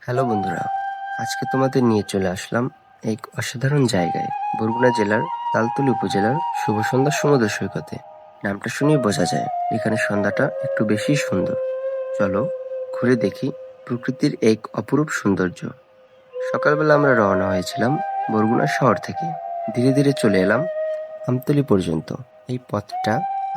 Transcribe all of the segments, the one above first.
Hello বন্ধুরা, আজকে তোমাদের নিয়ে চলে আসলাম এক অসাধারণ জায়গায়, বরগুনা জেলার তালতলী উপজেলার শুভ সন্ধ্যা সমুদ্র সৈকতে। নামটা শুনেই বোঝা যায় এখানে সন্ধ্যাটা একটু বেশি সুন্দর। চলো ঘুরে দেখি প্রকৃতির এক অপরূপ সৌন্দর্য। সকালবেলা আমরা রওনা হয়েছিলাম বরগুনা শহর থেকে। ধীরে ধীরে চলে এলাম আমতলী পর্যন্ত। এই পথটা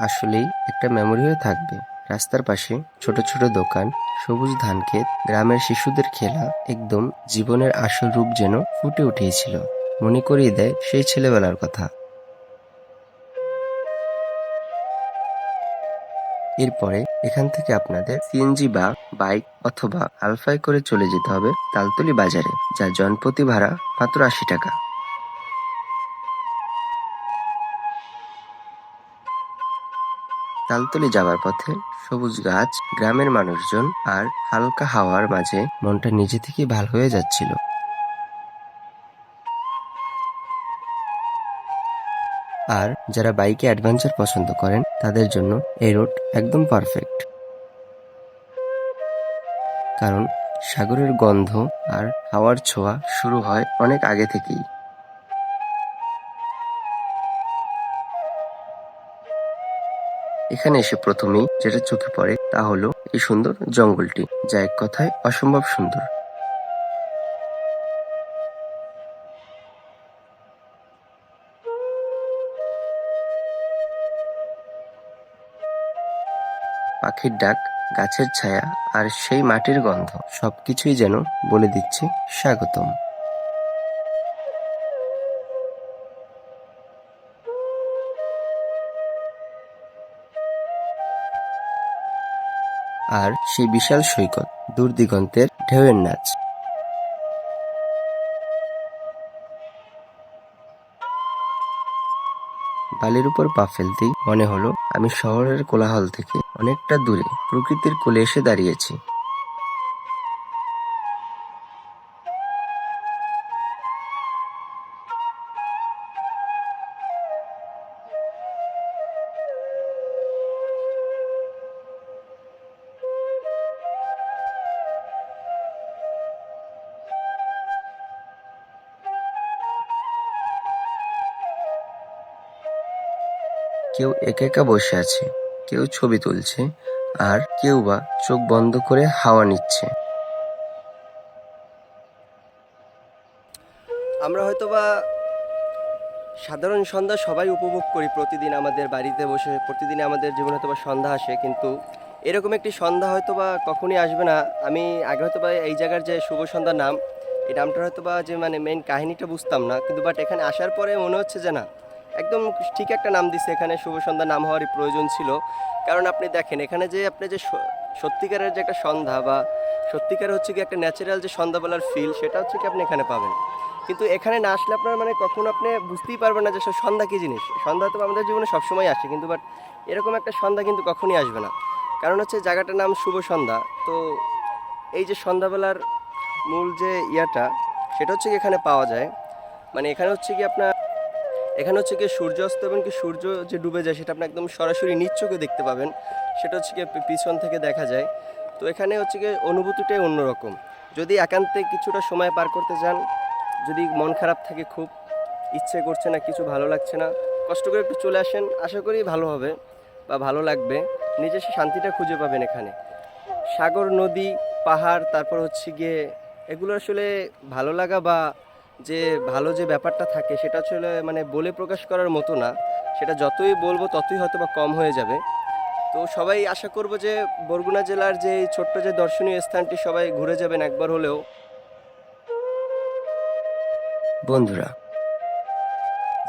আসলেই একটা মেমোরি হয়ে থাকবে। রাস্তার পাশে ছোট ছোট দোকান, সবুজ ধানক্ষেত, গ্রামের শিশুদের খেলা, একদম জীবনের আসল রূপ যেন ফুটে উঠেছিল। মনে করিয়ে দেয় সেই ছেলেবেলার কথা। এরপরে এখান থেকে আপনাদের সিএনজি বা বাইক অথবা আলফায় করে চলে যেতে হবে তালতলী বাজারে, যা জনপ্রতি ভাড়া মাত্র ৮০ টাকা। তালতলী যাবার পথে সবুজ গাছ, গ্রামের মানুষজন আর হালকা হাওয়ার মাঝে মনটা নিজে থেকেই ভালো হয়ে যাচ্ছিল। আর যারা বাইকে অ্যাডভেঞ্চার পছন্দ করেন তাদের জন্য এই রুট একদম পারফেক্ট, কারণ সাগরের গন্ধ আর হাওয়ার ছোঁয়া শুরু হয় অনেক আগে থেকেই। এখানে এসে প্রথমেই যেটা চোখে পড়ে তা হলো এই সুন্দর জঙ্গলটি, যা এক কথায় অসম্ভব সুন্দর। পাখির ডাক, গাছের ছায়া আর সেই মাটির গন্ধ সবকিছুই যেন বলে দিচ্ছে স্বাগতম। আর সেই বিশাল সৈকত, দূর দিগন্তের ঢেউয়ের নাচ। বালির উপর পা ফেলতেই মনে হলো আমি শহরের কোলাহল থেকে অনেকটা দূরে প্রকৃতির কোলে এসে দাঁড়িয়েছি। কেউ একা একা বসে আছে, কেউ ছবি তুলছে, আর কেউ বা চোখ বন্ধ করে হাওয়া নিচ্ছে। আমরা হয়তোবা সাধারণ সন্ধ্যা সবাই উপভোগ করি প্রতিদিন আমাদের বাড়িতে বসে, প্রতিদিনই আমাদের জীবনে হয়তোবা সন্ধ্যা আসে, কিন্তু এরকম একটি সন্ধ্যা হয়তোবা কখনই আসবে না। আমি আগে হয়তোবা এই জায়গার যে শুভ সন্ধ্যার নাম, এই নামটা হয়তোবা যে মানে মেইন কাহিনীটা বুঝতাম না, কিন্তু বাট এখানে আসার পরে মনে হচ্ছে যে না, একদম ঠিক একটা নাম দিছে। এখানে শুভ সন্ধ্যা নাম হওয়ারই প্রয়োজন ছিল। কারণ আপনি দেখেন এখানে যে আপনি যে সত্যিকারের যে একটা সন্ধ্যা বা সত্যিকার হচ্ছে কি একটা ন্যাচারাল যে সন্ধ্যাবেলার ফিল, সেটা হচ্ছে কি আপনি এখানে পাবেন। কিন্তু এখানে না আসলে আপনার মানে কখনো আপনি বুঝতেই পারবেন না যে সন্ধ্যা কী জিনিস। সন্ধ্যা তো আমাদের জীবনে সবসময় আসে, কিন্তু বাট এরকম একটা সন্ধ্যা কিন্তু কখনই আসবে না। কারণ হচ্ছে জায়গাটার নাম শুভ সন্ধ্যা। তো এই যে সন্ধ্যাবেলার মূল যে ইয়াটা, সেটা হচ্ছে কি এখানে পাওয়া যায়। মানে এখানে হচ্ছে কি আপনার, এখানে হচ্ছে কি সূর্যাস্ত এবং কি সূর্য যে ডুবে যায় সেটা আপনি একদম সরাসরি নিজ চোখে দেখতে পাবেন। সেটা হচ্ছে কি পিছন থেকে দেখা যায়। তো এখানে হচ্ছে কি অনুভূতিটাই অন্যরকম। যদি একান্তে কিছুটা সময় পার করতে চান, যদি মন খারাপ থাকে, খুব ইচ্ছে করছে না, কিছু ভালো লাগছে না, কষ্ট করে একটু চলে আসেন, আশা করি ভালো হবে বা ভালো লাগবে। নিজের শান্তিটা খুঁজে পাবেন এখানে। সাগর, নদী, পাহাড়, তারপর হচ্ছে গিয়ে এগুলো আসলে ভালো লাগা বা যে ভালো যে ব্যাপারটা থাকে সেটা আসলে মানে বলে প্রকাশ করার মতো না। সেটা যতই বলবো ততই হয়তো বা কম হয়ে যাবে। তো সবাই আশা করব যে বরগুনা জেলার যে এই ছোট্ট যে দর্শনীয় স্থানটি সবাই ঘুরে যাবেন একবার হলেও। বন্ধুরা,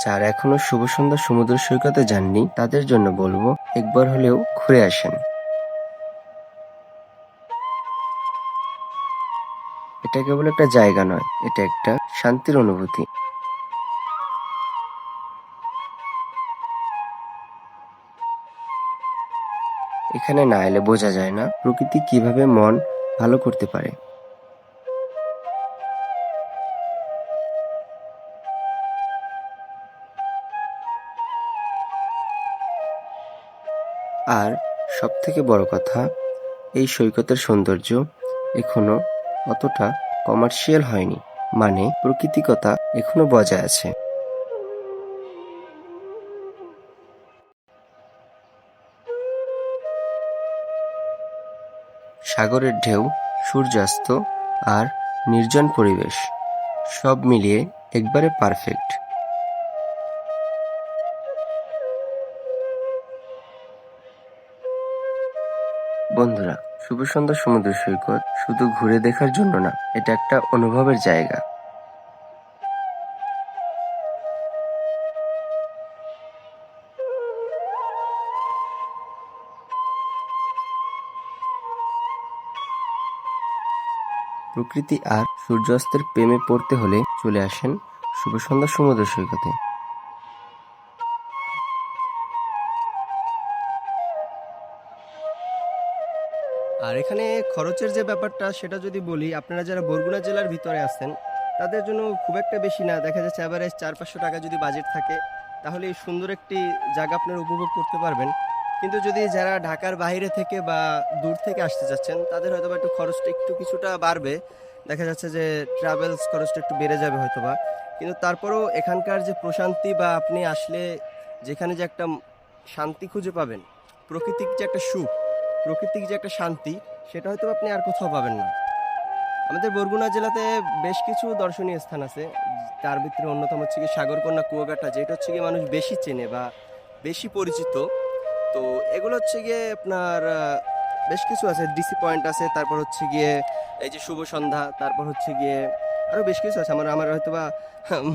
যারা এখনো শুভ সন্ধ্যা সমুদ্র সৈকতে যাননি তাদের জন্য বলবো একবার হলেও ঘুরে আসেন। এটা কেবল একটা জায়গা নয়, এটা একটা শান্তির অনুভূতি। এখানে না এলে বোঝা যায় না প্রকৃতি কিভাবে মন ভালো করতে পারে। আর সবথেকে বড় কথা, এই সৈকতের সৌন্দর্য এখনো অতটা কমার্শিয়াল হয়নি, মানে প্রকৃতিকতা এখনো বজায় আছে। সাগরের ঢেউ, সূর্যাস্ত আর নির্জন পরিবেশ সব মিলিয়ে একবারে পারফেক্ট। বন্ধুরা, শুভ সন্ধ্যা সমুদ্র সৈকত শুধু ঘুরে দেখার জন্য না, এটা একটা অনুভবের জায়গা। প্রকৃতি আর সূর্যাস্তের প্রেমে পড়তে হলে চলে আসেন শুভ সন্ধ্যা সমুদ্র সৈকতে। আর এখানে খরচের যে ব্যাপারটা সেটা যদি বলি, আপনারা যারা বরগুনা জেলার ভিতরে আছেন তাদের জন্য খুব একটা বেশি না, দেখা যাচ্ছে অ্যাভারেজ 400-500 টাকা যদি বাজেট থাকে তাহলে এই সুন্দর একটি জায়গা আপনারা উপভোগ করতে পারবেন। কিন্তু যদি যারা ঢাকার বাইরে থেকে বা দূর থেকে আসতে চাচ্ছেন তাদের হয়তো বা একটু খরচটা একটু কিছুটা বাড়বে, দেখা যাচ্ছে যে ট্রাভেলস খরচটা একটু বেড়ে যাবে হয়তোবা। কিন্তু তারপরেও এখানকার যে প্রশান্তি বা আপনি আসলে যেখানে যে একটা শান্তি খুঁজে পাবেন, প্রকৃতিক যে একটা সুখ, প্রকৃতিক যে একটা শান্তি, সেটা হয়তো আপনি আর কোথাও পাবেন না। আমাদের বরগুনা জেলাতে বেশ কিছু দর্শনীয় স্থান আছে, তার ভিতরে অন্যতম হচ্ছে কি সাগরকন্যা কুয়াকাটা, যেটা হচ্ছে গিয়ে মানুষ বেশি চেনে বা বেশি পরিচিত। তো এগুলো হচ্ছে গিয়ে আপনার বেশ কিছু আছে, ডিসি পয়েন্ট আছে, তারপর হচ্ছে গিয়ে এই যে শুভ সন্ধ্যা, তারপর হচ্ছে গিয়ে আরও বেশ কিছু আছে। আমার হয়তো বা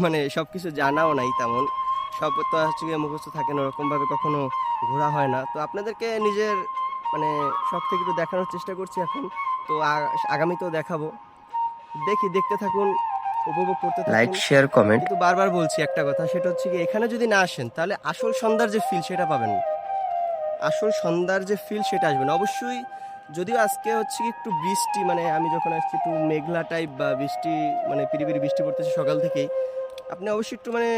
মানে সব কিছু জানাও নাই তেমন, সব তো হচ্ছে গিয়ে মুখস্থ থাকে না, ওরকমভাবে কখনো ঘোরা হয় না। তো আপনাদেরকে নিজের মানে সব থেকে একটু দেখানোর চেষ্টা করছি এখন। তো আগামীতেও দেখাবো, দেখতে থাকুন, উপভোগ করতে থাকুন। Like, share, comment. কিন্তু বারবার বলছি একটা কথা, সেটা হচ্ছে কি এখানে যদি না আসেন তাহলে আসল সন্ধ্যার যে ফিল সেটা পাবেন না, আসল সন্ধ্যার যে ফিল সেটা আসবে না অবশ্যই। যদিও আজকে হচ্ছে কি একটু বৃষ্টি, মানে আমি যখন আসছি একটু মেঘলা টাইপ বা বৃষ্টি, মানে পিরিপিরি বৃষ্টি পড়তেছে সকাল থেকেই। আপনি অবশ্যই একটু মানে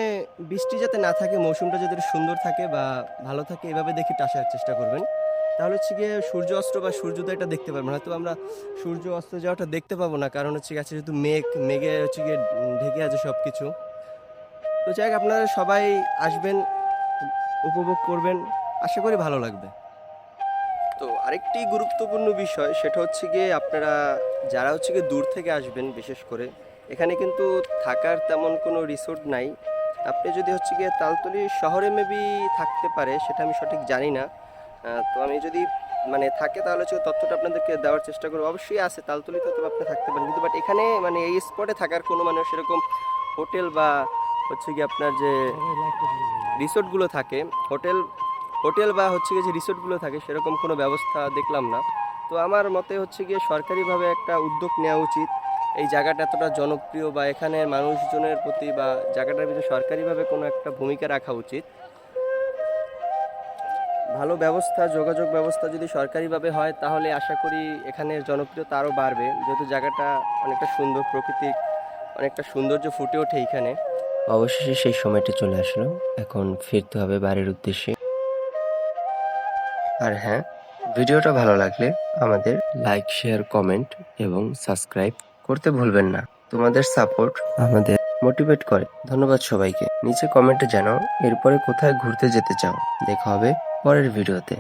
বৃষ্টি যাতে না থাকে, মৌসুমটা যাতে সুন্দর থাকে বা ভালো থাকে, এভাবে দেখে আসার চেষ্টা করবেন। তাহলে হচ্ছে গিয়ে সূর্য অস্ত বা সূর্যোদয়টা দেখতে পারবেন। হয়তো আমরা সূর্য অস্ত যাওয়াটা দেখতে পাবো না, কারণ হচ্ছে গেছে যেহেতু মেঘে হচ্ছে গিয়ে ঢেকে আছে সব কিছু। তো যাই হোক, আপনারা সবাই আসবেন, উপভোগ করবেন, আশা করি ভালো লাগবে। তো আরেকটি গুরুত্বপূর্ণ বিষয় সেটা হচ্ছে গিয়ে আপনারা যারা হচ্ছে গিয়ে দূর থেকে আসবেন, বিশেষ করে এখানে কিন্তু থাকার তেমন কোনো রিসোর্ট নাই। আপনি যদি হচ্ছে গিয়ে তালতলি শহরে মেবি থাকতে পারে, সেটা আমি সঠিক জানি না। তো আমি যদি মানে থাকে তাহলে হচ্ছে তথ্যটা আপনাদেরকে দেওয়ার চেষ্টা করবো। অবশ্যই আছে তালতলিতে, তো আপনি থাকতে পারেন, কিন্তু বাট এখানে মানে এই স্পটে থাকার কোনো মানে সেরকম হোটেল বা হচ্ছে গিয়ে আপনার যে রিসোর্টগুলো থাকে, হোটেল হোটেল বা হচ্ছে গিয়ে যে রিসোর্টগুলো থাকে সেরকম কোনো ব্যবস্থা দেখলাম না। তো আমার মতে হচ্ছে গিয়ে সরকারিভাবে একটা উদ্যোগ নেওয়া উচিত। এই জায়গাটা এতটা জনপ্রিয় বা এখানে মানুষজনের প্রতি বা জায়গাটার ভিতরে সরকারিভাবে কোনো একটা ভূমিকা রাখা উচিত। ভালো ব্যবস্থা, যোগাযোগ ব্যবস্থা যদি সরকারিভাবে হয় তাহলে আশা করি এখানের জনপ্রিয়তা আরও বাড়বে, যেহেতু জায়গাটা অনেকটা সুন্দর, প্রকৃতিক অনেকটা সৌন্দর্য ফুটে ওঠে এখানে। অবশেষে সেই সময়টা চলে আসলো, এখন ফিরতে হবে বাড়ির উদ্দেশ্যে। আর হ্যাঁ, ভিডিওটা ভালো লাগলে আমাদের লাইক, শেয়ার, কমেন্ট এবং সাবস্ক্রাইব করতে ভুলবেন না। তোমাদের সাপোর্ট আমাদের মোটিভেট করে। ধন্যবাদ সবাইকে। নিচে কমেন্টে জানাও এরপরে কোথায় ঘুরতে যেতে চাও। দেখা হবে পরের ভিডিওতে।